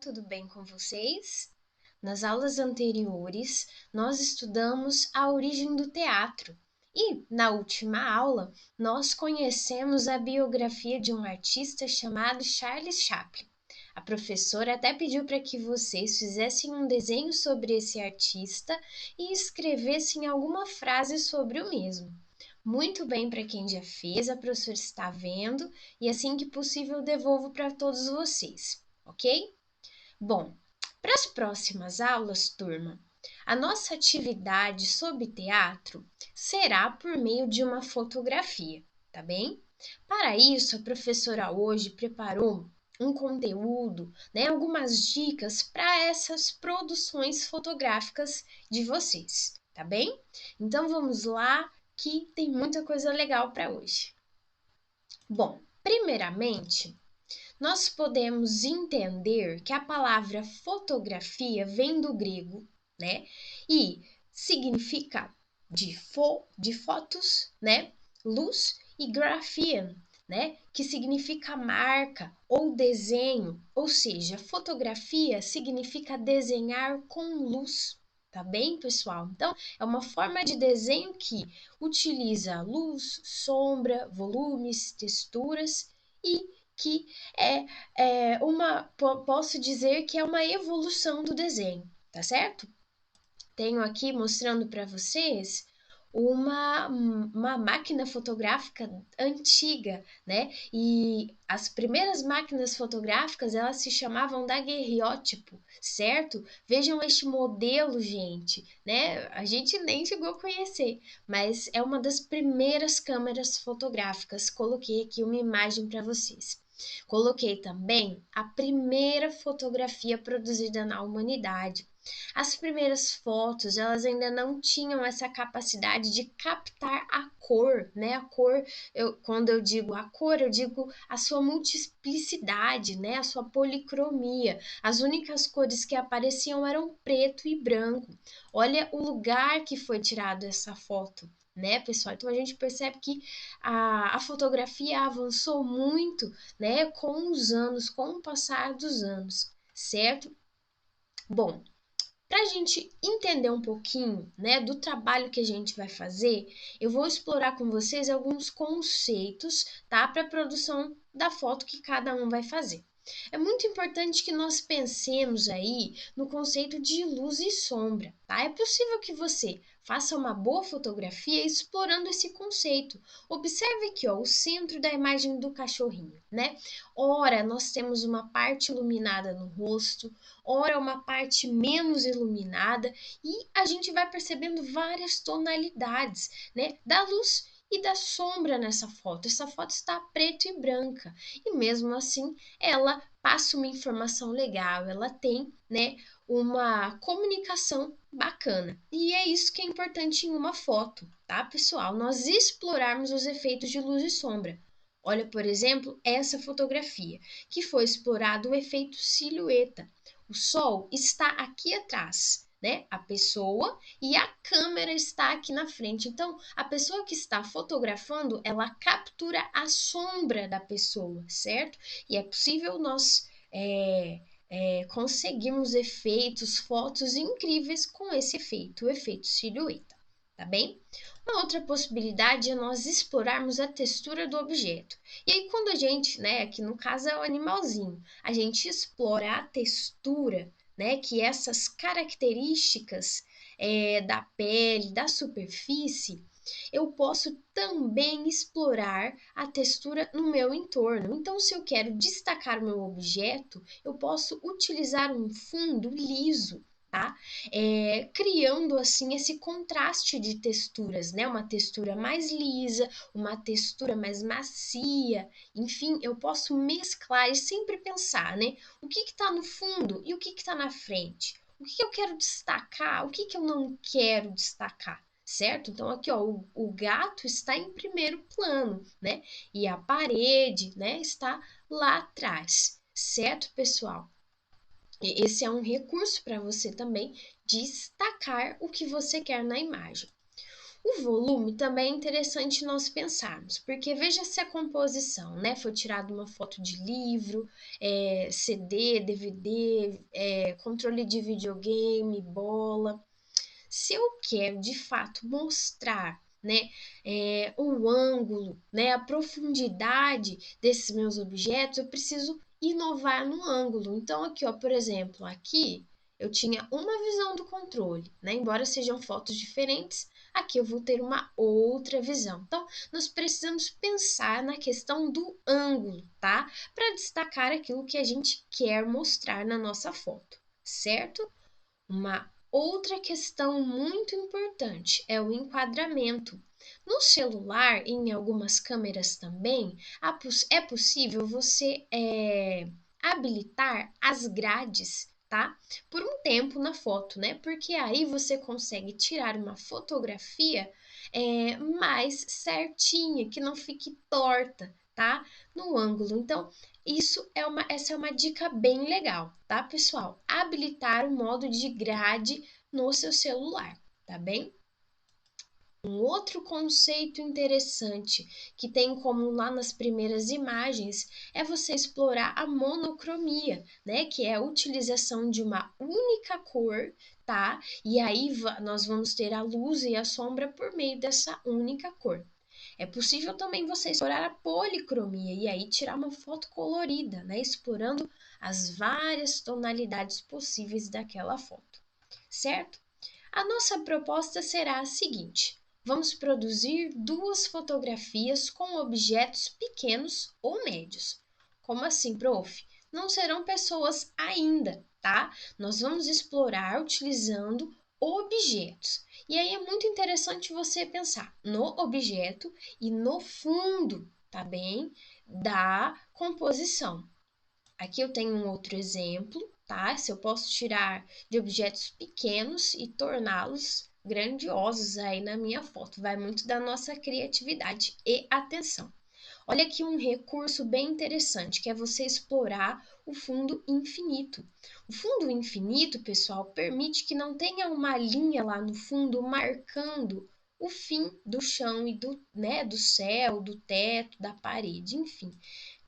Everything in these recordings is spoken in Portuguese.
tudo bem com vocês? Nas aulas anteriores, nós estudamos a origem do teatro e, na última aula, nós conhecemos a biografia de um artista chamado Charles Chaplin. A professora até pediu para que vocês fizessem um desenho sobre esse artista e escrevessem alguma frase sobre o mesmo. Muito bem para quem já fez, a professora está vendo e assim que possível devolvo para todos vocês, ok? Bom, para as próximas aulas, turma, a nossa atividade sobre teatro será por meio de uma fotografia, tá bem? Para isso, a professora hoje preparou um conteúdo, algumas dicas para essas produções fotográficas de vocês, tá bem? Então vamos lá, que tem muita coisa legal para hoje. Bom, primeiramente, nós podemos entender que a palavra fotografia vem do grego, né? E significa de fotos, né? Luz e grafia, né? Que significa marca ou desenho, ou seja, fotografia significa desenhar com luz. Tá bem, pessoal? Então, é uma forma de desenho que utiliza luz, sombra, volumes, texturas e que posso dizer que é uma evolução do desenho, tá certo? Tenho aqui mostrando para vocês uma máquina fotográfica antiga, né? E as primeiras máquinas fotográficas, elas se chamavam daguerreótipo, certo? Vejam este modelo, gente, né? A gente nem chegou a conhecer, mas é uma das primeiras câmeras fotográficas. Coloquei aqui uma imagem para vocês. Coloquei também a primeira fotografia produzida na humanidade. As primeiras fotos, elas ainda não tinham essa capacidade de captar a cor, né? A cor, quando eu digo a cor, eu digo a sua multiplicidade, né? A sua policromia. As únicas cores que apareciam eram preto e branco. Olha o lugar que foi tirado essa foto, né, pessoal? Então a gente percebe que a fotografia avançou muito, né, com os anos, com o passar dos anos, certo? Bom, para a gente entender um pouquinho, né, do trabalho que a gente vai fazer, eu vou explorar com vocês alguns conceitos, tá, para a produção da foto que cada um vai fazer. É muito importante que nós pensemos aí no conceito de luz e sombra, tá? É possível que você faça uma boa fotografia explorando esse conceito. Observe aqui, ó, o centro da imagem do cachorrinho, né? Ora, nós temos uma parte iluminada no rosto, ora uma parte menos iluminada e a gente vai percebendo várias tonalidades, né, da luz e da sombra nessa foto. Essa foto está preta e branca e mesmo assim ela passa uma informação legal, ela tem, né, uma comunicação bacana. E é isso que é importante em uma foto, tá, pessoal? Nós explorarmos os efeitos de luz e sombra. Olha, por exemplo, essa fotografia, que foi explorado o efeito silhueta. O sol está aqui atrás, né? A pessoa e a câmera está aqui na frente. Então, a pessoa que está fotografando, ela captura a sombra da pessoa, certo? E é possível nós conseguirmos efeitos, fotos incríveis com esse efeito, o efeito silhueta, tá bem? Uma outra possibilidade é nós explorarmos a textura do objeto. E aí, quando a gente, né, aqui no caso é o animalzinho, a gente explora a textura, né, que essas características da pele, da superfície, eu posso também explorar a textura no meu entorno. Então, se eu quero destacar o meu objeto, eu posso utilizar um fundo liso, tá? Criando assim esse contraste de texturas, né? Uma textura mais lisa, uma textura mais macia, enfim, eu posso mesclar e sempre pensar, né? O que está no fundo e o que está na frente? O que eu quero destacar? O que eu não quero destacar? Certo? Então aqui, ó, o gato está em primeiro plano, né? E a parede, né, está lá atrás, certo, pessoal? Esse é um recurso para você também destacar o que você quer na imagem. O volume também é interessante nós pensarmos, porque veja se a composição, né? Foi tirada uma foto de livro, CD, DVD, controle de videogame, bola. Se eu quero de fato mostrar, né, o ângulo, né, a profundidade desses meus objetos, eu preciso inovar no ângulo. Então, aqui, ó, por exemplo, aqui eu tinha uma visão do controle, né? Embora sejam fotos diferentes, aqui eu vou ter uma outra visão. Então, nós precisamos pensar na questão do ângulo, tá? Para destacar aquilo que a gente quer mostrar na nossa foto, certo? Uma outra questão muito importante é o enquadramento. No celular e em algumas câmeras também, é possível você habilitar as grades, tá? Por um tempo na foto, né? Porque aí você consegue tirar uma fotografia mais certinha, que não fique torta, tá? No ângulo. Então, essa é uma dica bem legal, tá, pessoal? Habilitar o modo de grade no seu celular, tá bem? Um outro conceito interessante que tem como lá nas primeiras imagens é você explorar a monocromia, né? Que é a utilização de uma única cor, tá? E aí nós vamos ter a luz e a sombra por meio dessa única cor. É possível também você explorar a policromia e aí tirar uma foto colorida, né? Explorando as várias tonalidades possíveis daquela foto, certo? A nossa proposta será a seguinte: vamos produzir duas fotografias com objetos pequenos ou médios. Como assim, prof? Não serão pessoas ainda, tá? Nós vamos explorar utilizando objetos. E aí é muito interessante você pensar no objeto e no fundo, tá bem? Da composição. Aqui eu tenho um outro exemplo, tá? Se eu posso tirar de objetos pequenos e torná-los grandiosos aí na minha foto. Vai muito da nossa criatividade e atenção. Olha aqui um recurso bem interessante, que é você explorar o fundo infinito. O fundo infinito, pessoal, permite que não tenha uma linha lá no fundo marcando o fim do chão e do céu, do teto, da parede, enfim.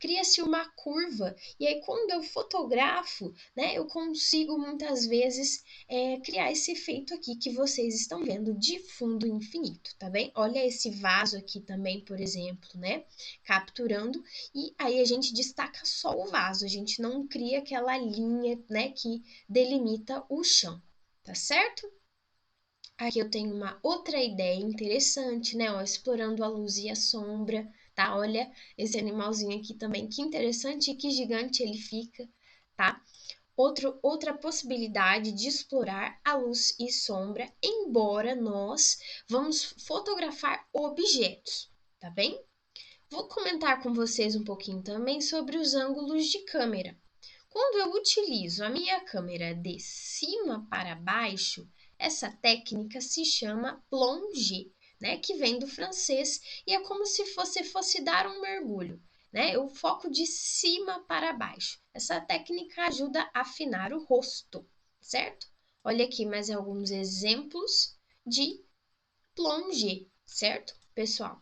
Cria-se uma curva e aí quando eu fotografo, né, eu consigo muitas vezes criar esse efeito aqui que vocês estão vendo de fundo infinito, tá bem? Olha esse vaso aqui também, por exemplo, né? Capturando, e aí a gente destaca só o vaso, a gente não cria aquela linha, né, que delimita o chão, tá certo? Aqui eu tenho uma outra ideia interessante, né, ó, explorando a luz e a sombra, tá? Olha esse animalzinho aqui também, que interessante e que gigante ele fica, tá? Outra possibilidade de explorar a luz e sombra, embora nós vamos fotografar objetos, tá bem? Vou comentar com vocês um pouquinho também sobre os ângulos de câmera. Quando eu utilizo a minha câmera de cima para baixo, essa técnica se chama plongée, né, que vem do francês e é como se você fosse dar um mergulho, né? Eu foco de cima para baixo. Essa técnica ajuda a afinar o rosto, certo? Olha aqui mais alguns exemplos de plongée, certo, pessoal?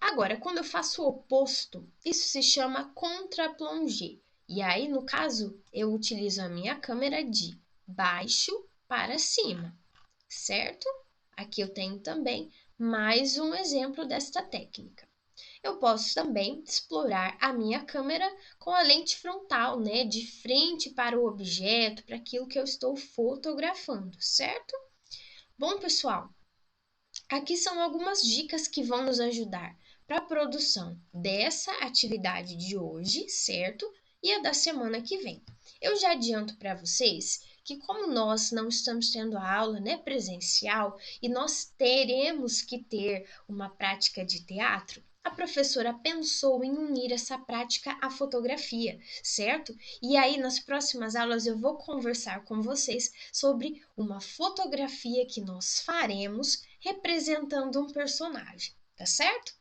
Agora, quando eu faço o oposto, isso se chama contre-plongée. E aí, no caso, eu utilizo a minha câmera de baixo para cima, certo? Aqui eu tenho também mais um exemplo desta técnica. Eu posso também explorar a minha câmera com a lente frontal, né? De frente para o objeto, para aquilo que eu estou fotografando, certo? Bom, pessoal, aqui são algumas dicas que vão nos ajudar para a produção dessa atividade de hoje, certo? E a da semana que vem. Eu já adianto para vocês que como nós não estamos tendo a aula, né, presencial e nós teremos que ter uma prática de teatro, a professora pensou em unir essa prática à fotografia, certo? E aí, nas próximas aulas, eu vou conversar com vocês sobre uma fotografia que nós faremos representando um personagem, tá certo?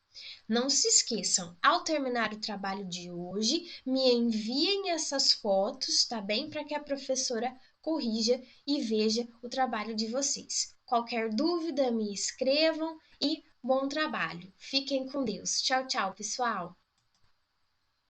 Não se esqueçam, ao terminar o trabalho de hoje, me enviem essas fotos, tá bem? Para que a professora corrija e veja o trabalho de vocês. Qualquer dúvida, me escrevam e bom trabalho. Fiquem com Deus. Tchau, tchau, pessoal!